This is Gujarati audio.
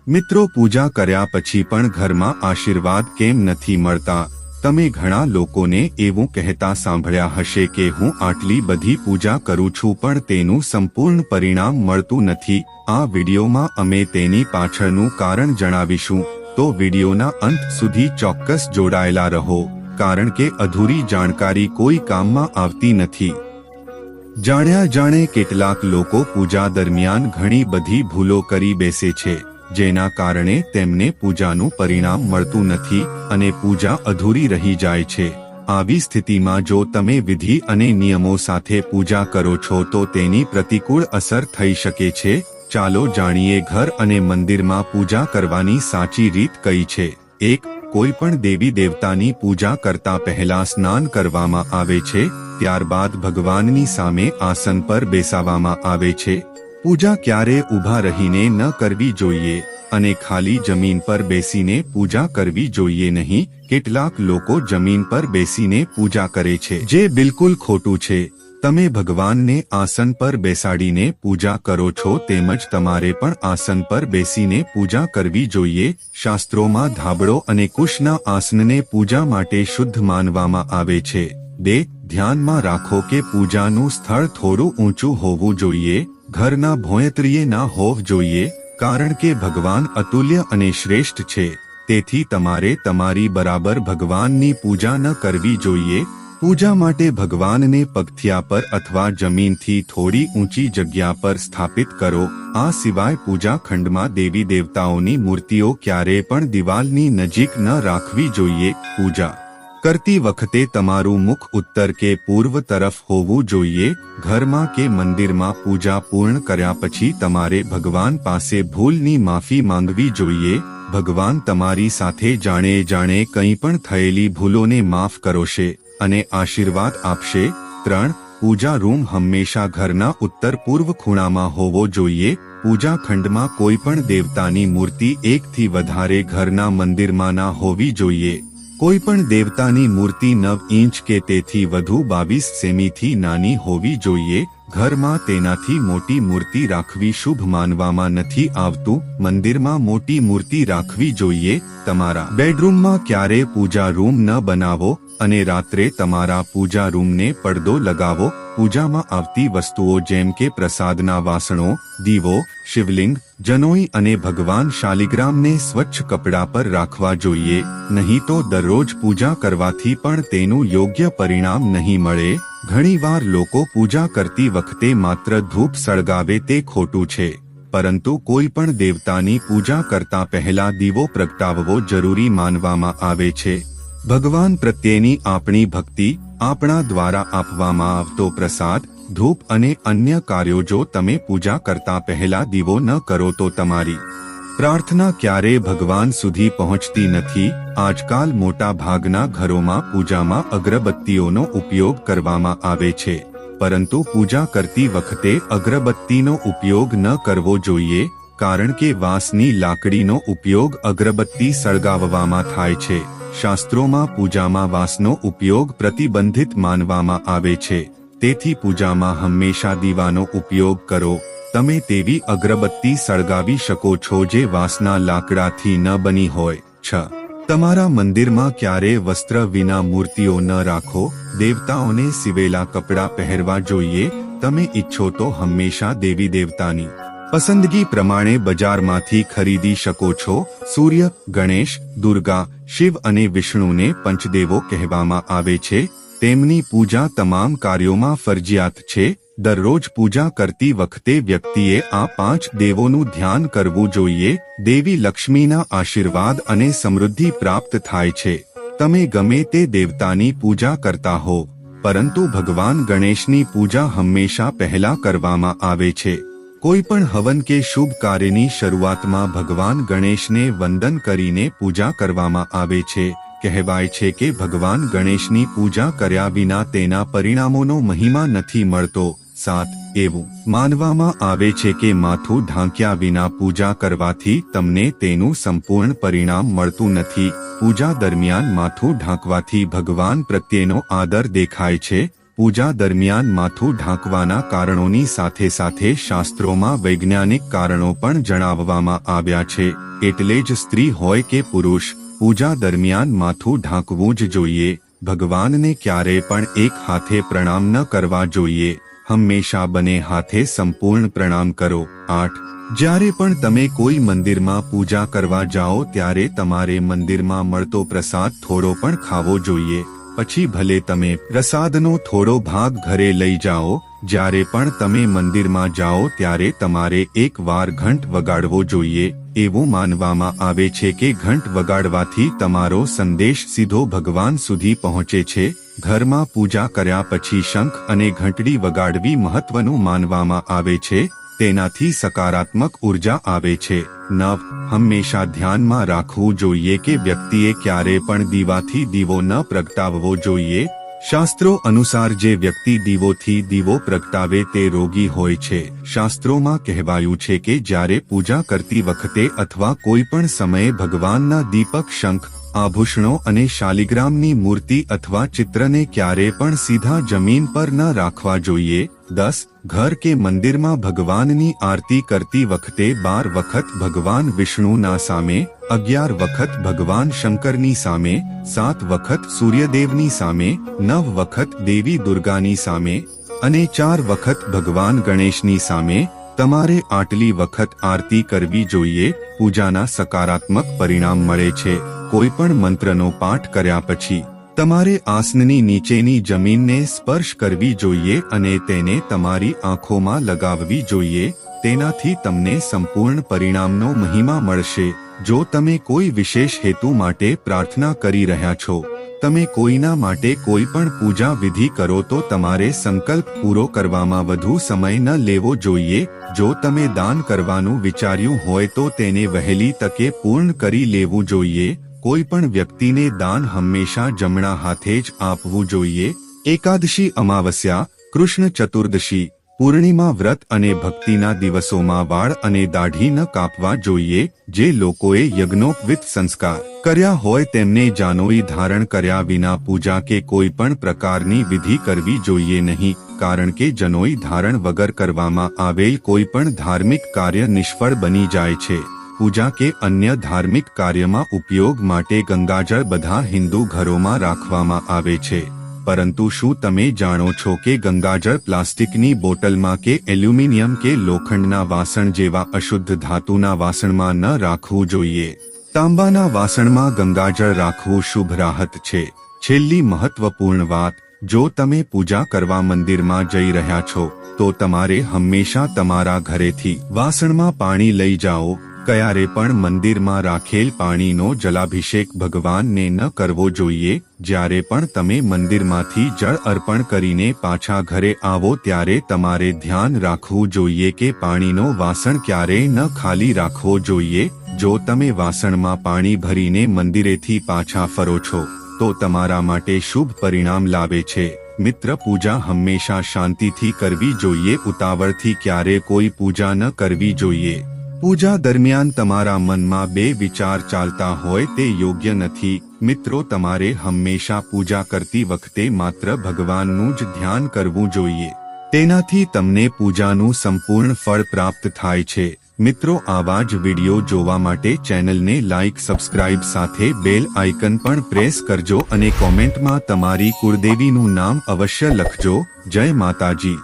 મિત્રો, પૂજા કર્યા પછી પણ ઘરમાં આશીર્વાદ કેમ નથી મળતા? તમે ઘણા લોકોને એવું કહેતા સાંભળ્યા હશે કે હું આટલી બધી પૂજા કરું છું પણ તેનું સંપૂર્ણ પરિણામ મળતું નથી. આ વિડીયોમાં અમે તેની પાછળનું કારણ જણાવીશું, તો વિડીયોના અંત સુધી ચોક્કસ જોડાયેલા રહો, કારણ કે અધૂરી જાણકારી કોઈ કામમાં આવતી નથી. જાણ્યા જાણે કેટલાક લોકો પૂજા દરમિયાન ઘણી બધી ભૂલો કરી બેસે છે, જેના કારણે તેમને પૂજાનું પરિણામ મળતું નથી અને પૂજા અધૂરી રહી જાય છે. આવી સ્થિતિમાં જો તમે વિધિ અને નિયમો સાથે પૂજા કરો છો તો તેની પ્રતિકૂળ અસર થઈ શકે છે. ચાલો જાણીએ ઘર અને મંદિરમાં પૂજા કરવાની સાચી રીત કઈ છે. 1. કોઈ પણ દેવી દેવતાની પૂજા કરતા પહેલા સ્નાન કરવામાં આવે છે, ત્યારબાદ ભગવાનની સામે આસન પર બેસાડવામાં આવે છે. પૂજા ક્યારે ઊભા રહીને ન કરવી જોઈએ અને ખાલી જમીન પર બેસીને પૂજા કરવી જોઈએ નહીં. કેટલાક લોકો જમીન પર બેસીને પૂજા કરે છે, જે બિલકુલ ખોટું છે. તમે ભગવાનને આસન પર બેસાડીને પૂજા કરો છો તેમજ તમારે પણ આસન પર બેસીને પૂજા કરવી જોઈએ. શાસ્ત્રોમાં ધાબળો અને કુશના આસનને પૂજા માટે શુદ્ધ માનવામાં આવે છે. 2. ધ્યાનમાં રાખો કે પૂજાનું સ્થળ થોડું ઊંચું હોવું જોઈએ, ઘરના ભોંયતરીએ ના હોવું જોઈએ, કારણ કે ભગવાન અતુલ્ય અને શ્રેષ્ઠ છે. તેથી તમારે તમારી બરાબર ભગવાનની પૂજા ન કરવી જોઈએ. પૂજા માટે ભગવાનને પગથિયા પર અથવા જમીનથી થોડી ઊંચી જગ્યા પર સ્થાપિત કરો. આ સિવાય પૂજા ખંડમાં દેવી દેવતાઓની મૂર્તિઓ ક્યારેય પણ દિવાલની નજીક ન રાખવી જોઈએ. પૂજા કરતી વખતે તમારું મુખ ઉત્તર કે પૂર્વ તરફ હોવું જોઈએ. ઘરમાં કે મંદિરમાં પૂજા પૂર્ણ કર્યા પછી તમારે ભગવાન પાસે ભૂલની માફી માંગવી જોઈએ. ભગવાન તમારી સાથે જાણે કંઈ પણ થયેલી ભૂલોને માફ કરશે અને આશીર્વાદ આપશે. 3. પૂજા રૂમ હંમેશા ઘરના ઉત્તર પૂર્વ ખૂણામાં હોવો જોઈએ. પૂજા ખંડમાં કોઈ પણ દેવતાની મૂર્તિ એકથી વધારે ઘરના મંદિરમાં ના હોવી જોઈએ. કોઈ પણ દેવતાની મૂર્તિ 9 ઇંચ કે તેથી વધુ 22 સેમીથી નાની હોવી જોઈએ. ઘરમાં તેનાથી મોટી મૂર્તિ રાખવી શુભ માનવામાં નથી આવતું. મંદિરમાં મોટી મૂર્તિ રાખવી જોઈએ. તમારા બેડરૂમમાં ક્યારે પૂજા રૂમ ન બનાવો અને રાત્રે તમારા પૂજા રૂમને પડદો લગાવો. પૂજામાં આવતી વસ્તુઓ જેમ કે પ્રસાદના વાસણો, દીવો, શિવલિંગ, જનોઈ અને ભગવાન શાલિગ્રામને સ્વચ્છ કપડા પર રાખવા જોઈએ, નહીં તો દરરોજ પૂજા કરવાથી પણ તેનું યોગ્ય પરિણામ નહીં મળે. ઘણીવાર લોકો પૂજા કરતી વખતે માત્ર ધૂપ સળગાવે તે ખોટું છે, પરંતુ કોઈ પણ દેવતાની પૂજા કરતા પહેલા દીવો પ્રગટાવવો જરૂરી માનવામાં આવે છે. ભગવાન પ્રત્યેની આપણી ભક્તિ, આપણા દ્વારા આપવામાં આવતો પ્રસાદ, ધૂપ અને અન્ય કાર્યો જો તમે પૂજા કરતા પહેલા દીવો ન કરો તો તમારી પ્રાર્થના ક્યારેય ભગવાન સુધી પહોંચતી નથી. આજકાલ મોટા ભાગના ઘરોમાં પૂજામાં અગરબત્તીઓનો ઉપયોગ કરવામાં આવે છે, પરંતુ પૂજા કરતી વખતે અગરબત્તીનો ઉપયોગ ન કરવો જોઈએ, કારણ કે વાંસની લાકડીનો ઉપયોગ અગરબત્તી સળગાવવામાં થાય છે. શાસ્ત્રોમાં પૂજામાં વાંસનો ઉપયોગ પ્રતિબંધિત માનવામાં આવે છે, તેથી પૂજામાં હંમેશા દીવાનો ઉપયોગ કરો. તમે તેવી અગરબત્તી સળગાવી શકો છો જે વાંસના લાકડાથી ન બની હોય. 6. તમારા મંદિરમાં ક્યારેય વસ્ત્ર વિના મૂર્તિઓ ન રાખો. દેવતાઓને સીવેલા કપડાં પહેરવા જોઈએ. તમે ઈચ્છો તો હંમેશા દેવી દેવતાની પસંદગી પ્રમાણે બજારમાંથી ખરીદી શકો છો. સૂર્ય, ગણેશ, દુર્ગા, શિવ અને વિષ્ણુને પંચદેવો કહેવામાં આવે છે. તેમની પૂજા તમામ કાર્યોમાં ફરજિયાત છે. દરરોજ પૂજા કરતી વખતે વ્યક્તિએ આ 5 દેવોનું ધ્યાન કરવું જોઈએ. દેવી લક્ષ્મીના આશીર્વાદ અને સમૃદ્ધિ પ્રાપ્ત થાય છે. તમે ગમે તે દેવતાની પૂજા કરતા હો, પરંતુ ભગવાન ગણેશની પૂજા હંમેશા પહેલા કરવામાં આવે છે. કોઈ પણ હવન કે શુભ કાર્યની શરૂઆતમાં ભગવાન ગણેશને વંદન કરીને પૂજા કરવામાં આવે છે. કહેવાય છે કે ભગવાન ગણેશની પૂજા કર્યા વિના તેના પરિણામોનો મહિમા નથી મળતો. 7. એવું માનવામાં આવે છે કે માથું ઢાંક્યા વિના પૂજા કરવાથી તમને તેનું સંપૂર્ણ પરિણામ મળતું નથી. પૂજા દરમિયાન માથું ઢાંકવાથી ભગવાન પ્રત્યેનો આદર દેખાય છે. પૂજા દરમિયાન માથું ઢાંકવાના કારણોની સાથે સાથે શાસ્ત્રોમાં વૈજ્ઞાનિક કારણો પણ જણાવવામાં આવ્યા છે. એટલે જ સ્ત્રી હોય કે પુરુષ, પૂજા દરમિયાન માથું ઢાંકવું જ જોઈએ. ભગવાનને ક્યારેય પણ એક હાથે પ્રણામ ન કરવા જોઈએ. હંમેશા બંને હાથે સંપૂર્ણ પ્રણામ કરો. 8. જ્યારે પણ તમે કોઈ મંદિરમાં પૂજા કરવા જાઓ ત્યારે તમારે મંદિરમાં મળતો પ્રસાદ થોડો પણ ખાવો જોઈએ. પછી ભલે તમે પ્રસાદનો થોડો ભાગ ઘરે લઈ જાઓ. જ્યારે પણ તમે મંદિરમાં જાઓ ત્યારે તમારે એક વાર ઘંટ વગાડવો જોઈએ. એવું માનવામાં આવે છે કે ઘંટ વગાડવાથી તમારો સંદેશ સીધો ભગવાન સુધી પહોંચે છે. ઘરમાં પૂજા કર્યા પછી શંખ અને ઘંટડી વગાડવી મહત્વનું માનવામાં આવે છે. તેનાથી સકારાત્મક ઉર્જા આવે છે. 9. હંમેશા ધ્યાનમાં રાખવું જોઈએ કે વ્યક્તિએ ક્યારે પણ દીવાથી દીવો ન પ્રગટાવવો જોઈએ. શાસ્ત્રો અનુસાર જે વ્યક્તિ દીવોથી દીવો પ્રગટાવે તે રોગી હોય છે. શાસ્ત્રોમાં કહેવાયું છે કે જ્યારે પૂજા કરતી વખતે અથવા કોઈ પણ સમયે ભગવાનના દીપક, શંખ, આભૂષણો અને શાલિગ્રામની મૂર્તિ અથવા ચિત્રને ક્યારે પણ સીધા જમીન પર ન રાખવા જોઈએ. 10. ઘર કે મંદિરમાં ભગવાનની આરતી કરતી વખતે 12 વખત ભગવાન વિષ્ણુના સામે, 11 વખત ભગવાન શંકરની સામે, 7 વખત સૂર્યદેવની સામે, 9 વખત દેવી દુર્ગાની સામે અને 4 વખત ભગવાન ગણેશની સામે તમારે આટલી વખત આરતી કરવી જોઈએ. પૂજાના સકારાત્મક પરિણામ મળે છે. કોઈ પણ મંત્રનો પાઠ કર્યા પછી તમારે આસનની નીચેની જમીનને સ્પર્શ કરવી જોઈએ અને તેને તમારી આંખોમાં લગાવવી જોઈએ. તેનાથી તમને સંપૂર્ણ પરિણામનો મહિમા મળશે. જો તમે કોઈ વિશેષ હેતુ માટે પ્રાર્થના કરી રહ્યા છો, તમે કોઈના માટે કોઈ પણ પૂજા વિધિ કરો તો તમારે સંકલ્પ પૂરો કરવામાં વધુ સમય ન લેવો જોઈએ. જો તમે દાન કરવાનું વિચાર્યું હોય તો તેને વહેલી તકે પૂર્ણ કરી લેવું જોઈએ. કોઈ પણ વ્યક્તિને દાન હંમેશા જમણા હાથે જ આપવું જોઈએ. એકાદશી, અમાવસ્યા, કૃષ્ણ ચતુર્દશી, પૂર્ણિમા વ્રત અને ભક્તિના દિવસોમાં વાળ અને દાઢી ન કાપવા જોઈએ. જે લોકોએ યજ્ઞોપવિત સંસ્કાર કર્યા હોય તેમને જાનોઈ ધારણ કર્યા વિના પૂજા કે કોઈ પણ પ્રકારની વિધિ કરવી જોઈએ નહીં. કારણ કે જનોઈ ધારણ વગર કરવામાં આવેલ કોઈ પણ ધાર્મિક કાર્ય નિષ્ફળ બની જાય છે. પૂજા કે અન્ય ધાર્મિક કાર્યમાં ઉપયોગ માટે ગંગાજળ બધા હિન્દુ ઘરોમાં રાખવામાં આવે છે. પરંતુ શું તમે જાણો છો કે ગંગાજળ પ્લાસ્ટિકની બોટલમાં કે એલ્યુમિનિયમ કે લોખંડના વાસણ જેવા અશુદ્ધ ધાતુના વાસણમાં ન રાખવું જોઈએ. તાંબાના વાસણમાં ગંગાજળ રાખવું શુભ રાહત છે. છેલ્લી મહત્વપૂર્ણ વાત, જો તમે પૂજા કરવા મંદિરમાં જઈ રહ્યા છો તો તમારે હંમેશા તમારા ઘરેથી વાસણમાં પાણી લઈ જાઓ. ક્યારે પણ મંદિરમાં રાખેલ પાણીનો જલાભિષેક ભગવાનને ન કરવો જોઈએ. જ્યારે પણ તમે મંદિરમાંથી જળ અર્પણ કરીને પાછા ઘરે આવો ત્યારે તમારે ધ્યાન રાખવું જોઈએ કે પાણીનો વાસણ ક્યારેય ન ખાલી રાખવો જોઈએ. જો તમે વાસણમાં પાણી ભરીને મંદિરેથી પાછા ફરો છો તો તમારા માટે શુભ પરિણામ લાવે છે. મિત્ર, પૂજા હંમેશા શાંતિથી કરવી જોઈએ. ઉતાવળથી ક્યારે કોઈ પૂજા ન કરવી જોઈએ. પૂજા દરમિયાન તમારા મનમાં બે વિચાર ચાલતા હોય તે યોગ્ય નથી. મિત્રો, તમારે હંમેશા પૂજા કરતી વખતે માત્ર ભગવાનનું જ ધ્યાન કરવું જોઈએ. તેનાથી તમને પૂજાનું સંપૂર્ણ ફળ પ્રાપ્ત થાય છે. મિત્રો, આવા જ વિડિયો જોવા માટે ચેનલને લાઇક, સબસ્ક્રાઇબ સાથે બેલ આઇકન પણ પ્રેસ કરજો અને કોમેન્ટમાં તમારી કુળદેવીનું નામ અવશ્ય લખજો. જય માતાજી.